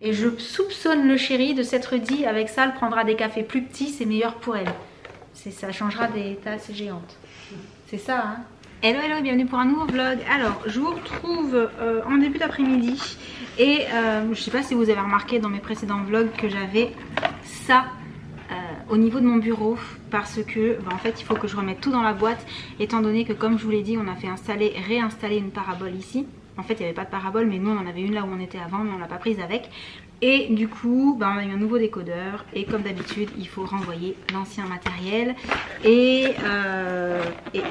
Et je soupçonne le chéri de s'être dit, avec ça, elle prendra des cafés plus petits, c'est meilleur pour elle. Ça changera des tasses géantes. C'est ça, hein. Hello, hello et bienvenue pour un nouveau vlog. Alors, je vous retrouve en début d'après-midi. Et je sais pas si vous avez remarqué dans mes précédents vlogs que j'avais ça au niveau de mon bureau. Parce que, en fait, il faut que je remette tout dans la boîte. Étant donné que, comme je vous l'ai dit, on a fait réinstaller une parabole ici. En fait, il n'y avait pas de parabole, mais nous, on en avait une là où on était avant, mais on ne l'a pas prise avec. Et du coup, on a eu un nouveau décodeur. Et comme d'habitude, il faut renvoyer l'ancien matériel. Et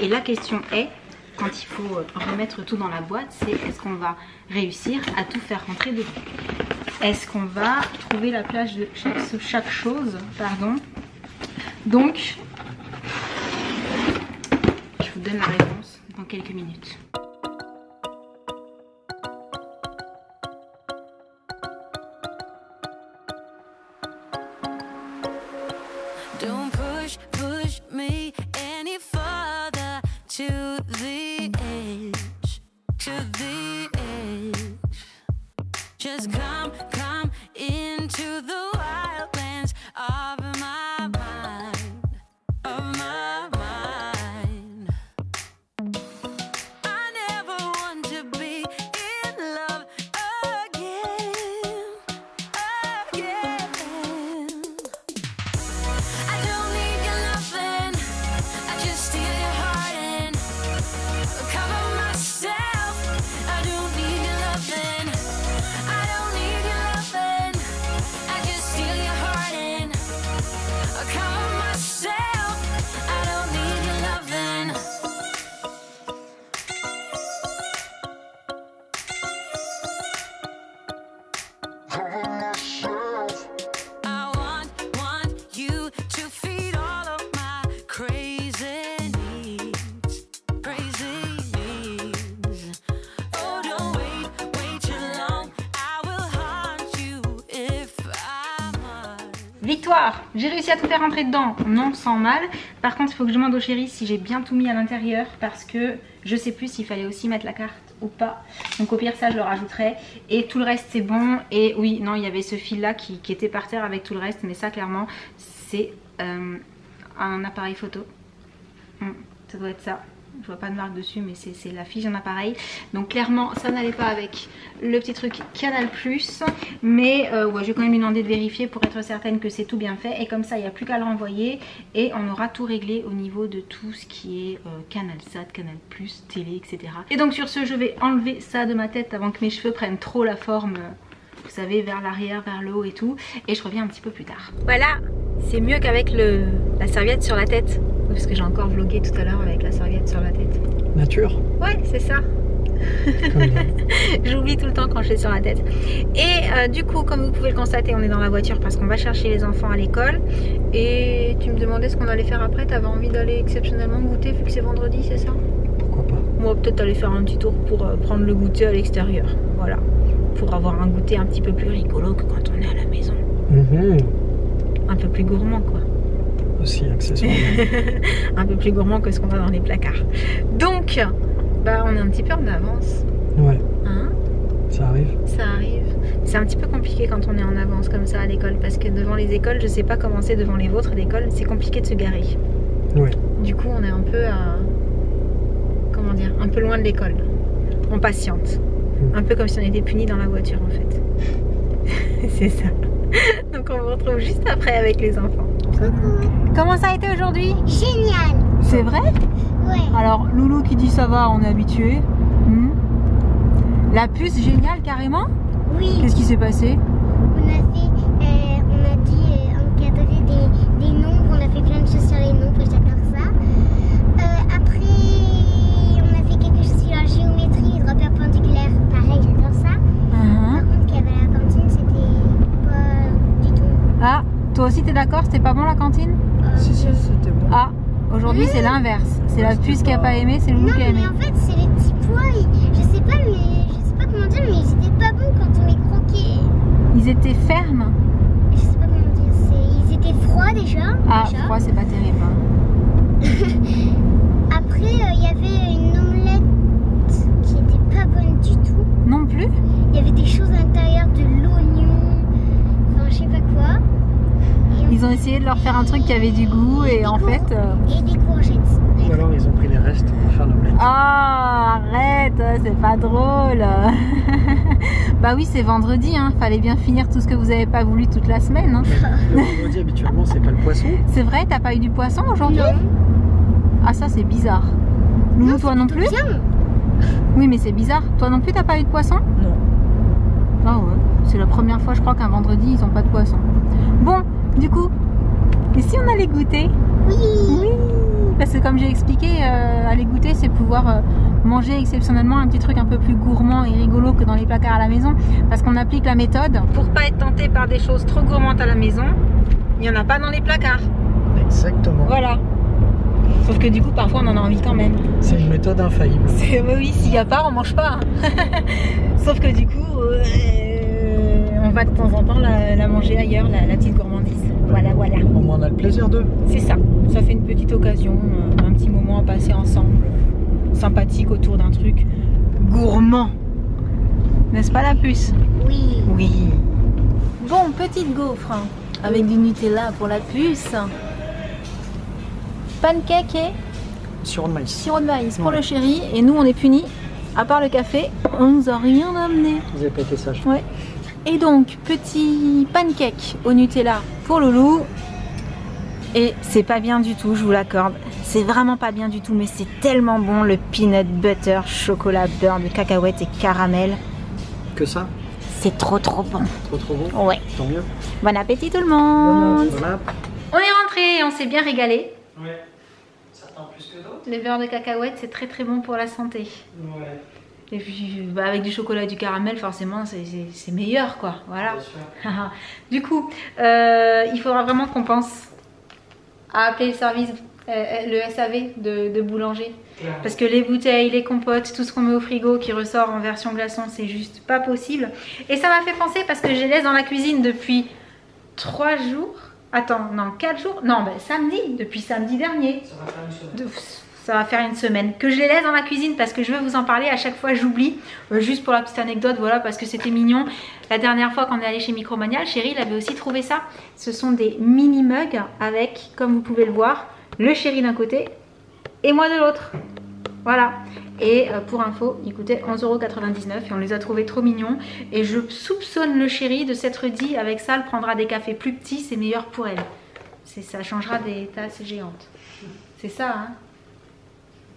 la question est, quand il faut remettre tout dans la boîte, c'est est-ce qu'on va réussir à tout faire rentrer dedans? Est-ce qu'on va trouver la place de chaque chose, pardon. Donc, je vous donne la réponse dans quelques minutes. Don't push me any further to the edge, Just come into the wildlands of my mind, I never want to be in love again. I don't need your loving, I just steal your heart and cover myself. I don't need your loving, I don't need your loving, I just steal your heart and cover myself. I don't need your loving. I want you to feed all of my crazy needs, Oh, don't wait too long, I will haunt you if I must. Victoire! J'ai réussi à tout faire rentrer dedans, non sans mal. Par contre, il faut que je demande au chéri si j'ai bien tout mis à l'intérieur parce que je sais plus s'il fallait aussi mettre la carte ou pas. Donc au pire ça je le rajouterai. Et tout le reste c'est bon. Et oui, non, il y avait ce fil là qui était par terre avec tout le reste. Mais ça clairement c'est un appareil photo. Ça doit être ça. Je vois pas de marque dessus mais c'est la fiche d'un appareil. Donc clairement ça n'allait pas avec le petit truc Canal+. Mais ouais, je vais quand même lui demander de vérifier pour être certaine que c'est tout bien fait. Et comme ça il n'y a plus qu'à le renvoyer. Et on aura tout réglé au niveau de tout ce qui est CanalSat, Canal+, télé, etc. Et donc sur ce je vais enlever ça de ma tête avant que mes cheveux prennent trop la forme, vous savez, vers l'arrière, vers le haut et tout. Et je reviens un petit peu plus tard. Voilà, c'est mieux qu'avec la serviette sur la tête. Parce que j'ai encore vlogué tout à l'heure avec la serviette sur la tête. Nature. Ouais, c'est ça. J'oublie tout le temps quand je suis sur la tête. Et du coup, comme vous pouvez le constater, on est dans la voiture parce qu'on va chercher les enfants à l'école. Et tu me demandais ce qu'on allait faire après. T'avais envie d'aller exceptionnellement goûter vu que c'est vendredi, c'est ça? Pourquoi pas? Moi, peut-être aller faire un petit tour pour prendre le goûter à l'extérieur. Voilà. Pour avoir un goûter un petit peu plus rigolo que quand on est à la maison. Un peu plus gourmand, quoi. Aussi accessoirement. Un peu plus gourmand que ce qu'on a dans les placards. Donc, on est un petit peu en avance. Ouais. Hein? Ça arrive. Ça arrive. C'est un petit peu compliqué quand on est en avance comme ça à l'école. Parce que devant les écoles, je sais pas comment c'est devant les vôtres d'école, c'est compliqué de se garer. Ouais. Du coup, on est un peu à... Comment dire? Un peu loin de l'école. On patiente. Un peu comme si on était puni dans la voiture en fait. C'est ça. Donc on vous retrouve juste après avec les enfants. Coucou. Comment ça a été aujourd'hui? Génial. C'est vrai? Ouais. Alors Loulou qui dit ça va, on est habitué. La puce géniale carrément? Oui. Qu'est-ce qui s'est passé? On a dit encadrer des nombres, on a fait plein de choses sur les nombres, j'adore ça. Après, on a fait quelque chose sur la géométrie, droit perpendiculaire, pareil, j'adore ça. Par contre, qu'il y avait à la cantine, c'était pas du tout. Ah, toi aussi t'es d'accord? C'était pas bon la cantine? Si, c'était bon. Ah, aujourd'hui c'est l'inverse. C'est la puce qui a pas aimé, c'est Loulou qui a aimé. Non, mais en fait, c'est les petits pois, je sais pas comment dire, mais ils étaient pas bons quand on les croquait. Ils étaient fermes? Je sais pas comment dire, ils étaient froids déjà. Ah, froid c'est pas terrible. Après, il y avait une omelette qui était pas bonne du tout. Non plus? Il y avait des choses à l'intérieur, de l'oignon, ils ont essayé de leur faire un truc qui avait du goût et en fait... Et des courgettes. Ou alors ils ont pris les restes pour faire l'omelette. Ah, arrête, c'est pas drôle. Bah oui, c'est vendredi, hein. Fallait bien finir tout ce que vous avez pas voulu toute la semaine. Hein. Le vendredi habituellement c'est pas le poisson. C'est vrai, t'as pas eu du poisson aujourd'hui? Non. Ah ça c'est bizarre. Loulou, toi non plus? Bien. Oui mais c'est bizarre. Toi non plus t'as pas eu de poisson? Non. Ah ouais, c'est la première fois je crois qu'un vendredi ils ont pas de poisson. Bon, du coup, et si on allait goûter? Oui. Oui, parce que comme j'ai expliqué, aller goûter c'est pouvoir manger exceptionnellement un petit truc un peu plus gourmand et rigolo que dans les placards à la maison, parce qu'on applique la méthode pour pas être tenté par des choses trop gourmandes à la maison, il n'y en a pas dans les placards. Exactement. Voilà. Sauf que du coup parfois on en a envie quand même. C'est une méthode infaillible. Oui, s'il n'y a pas on mange pas. Sauf que du coup on va de temps en temps la manger ailleurs, la petite gourmandise. Voilà, voilà. Au moins on a le plaisir d'eux. C'est ça, ça fait une petite occasion, un petit moment à passer ensemble, sympathique autour d'un truc gourmand. N'est-ce pas la puce? Oui. Oui. Bon, petite gaufre avec du Nutella pour la puce. Pancake et Sur le maïs. sirop de maïs pour Ouais. le chéri. Et nous, on est punis. À part le café, on nous a rien amené. Vous avez pas été sage. Ouais. Et donc, petit pancake au Nutella pour Loulou. Et c'est pas bien du tout, je vous l'accorde. C'est vraiment pas bien du tout, mais c'est tellement bon le peanut butter, chocolat, beurre de cacahuètes et caramel. Que ça? C'est trop bon. Trop bon. Ouais. Tant mieux. Bon appétit tout le monde. Voilà. On est rentré et on s'est bien régalé. Ouais. Certains plus que d'autres. Le beurre de cacahuètes, c'est très bon pour la santé. Ouais. Et puis bah, avec du chocolat et du caramel, forcément, c'est meilleur quoi. Voilà. Bien sûr. Du coup, il faudra vraiment qu'on pense à appeler le service, le SAV de boulanger. Parce que les bouteilles, les compotes, tout ce qu'on met au frigo qui ressort en version glaçon, c'est juste pas possible. Et ça m'a fait penser parce que je les laisse dans la cuisine depuis 3 jours. Attends, non, 4 jours. Non, ben, samedi, depuis samedi dernier. Ça va faire une semaine. Ça va faire une semaine que je les laisse dans la cuisine parce que je veux vous en parler. À chaque fois j'oublie, juste pour la petite anecdote, voilà, parce que c'était mignon. La dernière fois qu'on est allé chez Micromania, le chéri il avait aussi trouvé ça. Ce sont des mini mugs avec, comme vous pouvez le voir, le chéri d'un côté et moi de l'autre. Voilà. Et pour info, ils coûtaient 11,99 € et on les a trouvés trop mignons. Et je soupçonne le chéri de s'être dit, avec ça, elle prendra des cafés plus petits, c'est meilleur pour elle. Ça changera des tasses géantes. C'est ça, hein?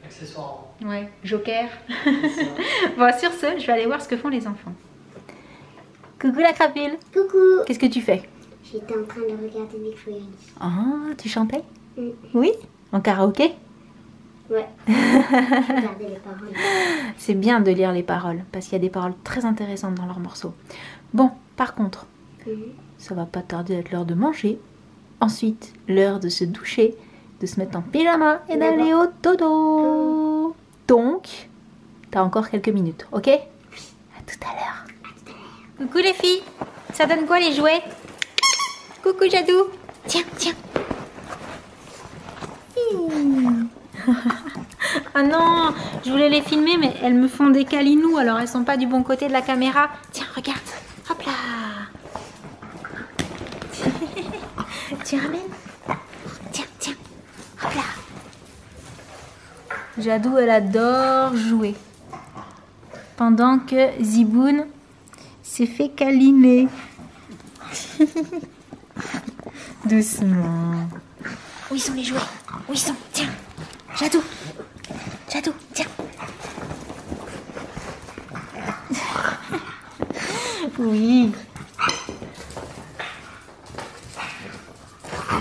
Accessoires. Ouais, joker. Bon, sur ce, je vais aller voir ce que font les enfants. Coucou la crapule. Coucou. Qu'est-ce que tu fais? J'étais en train de regarder des feuilles. Ah, tu chantais? Mm. Oui? En karaoké? Ouais. Je regardais les paroles. C'est bien de lire les paroles, parce qu'il y a des paroles très intéressantes dans leurs morceaux. Bon, par contre, ça va pas tarder à être l'heure de manger. Ensuite, l'heure de se doucher, de se mettre en pyjama et d'aller au dodo. Donc, t'as encore quelques minutes, ok? À tout à l'heure. Coucou les filles, ça donne quoi les jouets? Coucou Jadou. Tiens. Ah non, je voulais les filmer mais elles me font des câlinous, alors elles sont pas du bon côté de la caméra. Tiens, regarde, hop là. Tu ramènes? Tiens, hop là. Jadou, elle adore jouer. Pendant que Ziboun s'est fait câliner. Doucement. Où ils sont les jouets? Où ils sont? Tiens, Jadou, tiens. Oui.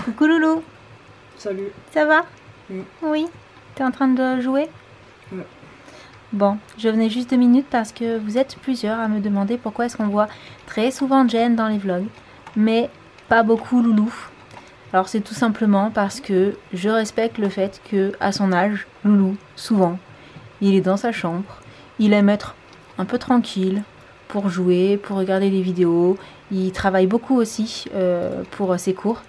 Coucou Loulou. Salut. Ça va? Mm. Oui. T'es en train de jouer? Ouais. Bon, je venais juste 2 minutes parce que vous êtes plusieurs à me demander pourquoi est-ce qu'on voit très souvent Jen dans les vlogs, mais pas beaucoup Loulou. Alors c'est tout simplement parce que je respecte le fait que à son âge, Loulou, souvent, il est dans sa chambre, il aime être un peu tranquille pour jouer, pour regarder des vidéos. Il travaille beaucoup aussi pour ses cours,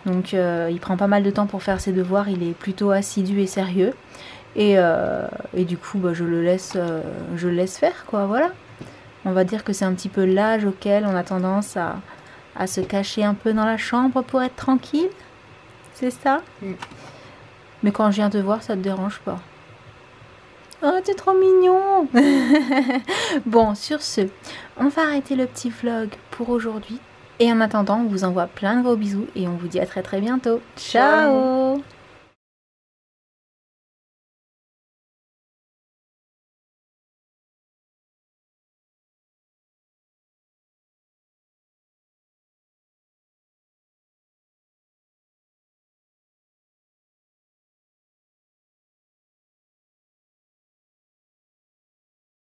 donc il prend pas mal de temps pour faire ses devoirs, il est plutôt assidu et sérieux. Et du coup, bah, je le laisse faire, quoi, voilà. On va dire que c'est un petit peu l'âge auquel on a tendance à se cacher un peu dans la chambre pour être tranquille. C'est ça? Mais quand je viens te voir, ça te dérange pas? Oh, t'es trop mignon. Bon, sur ce, on va arrêter le petit vlog pour aujourd'hui. Et en attendant, on vous envoie plein de gros bisous et on vous dit à très bientôt. Ciao.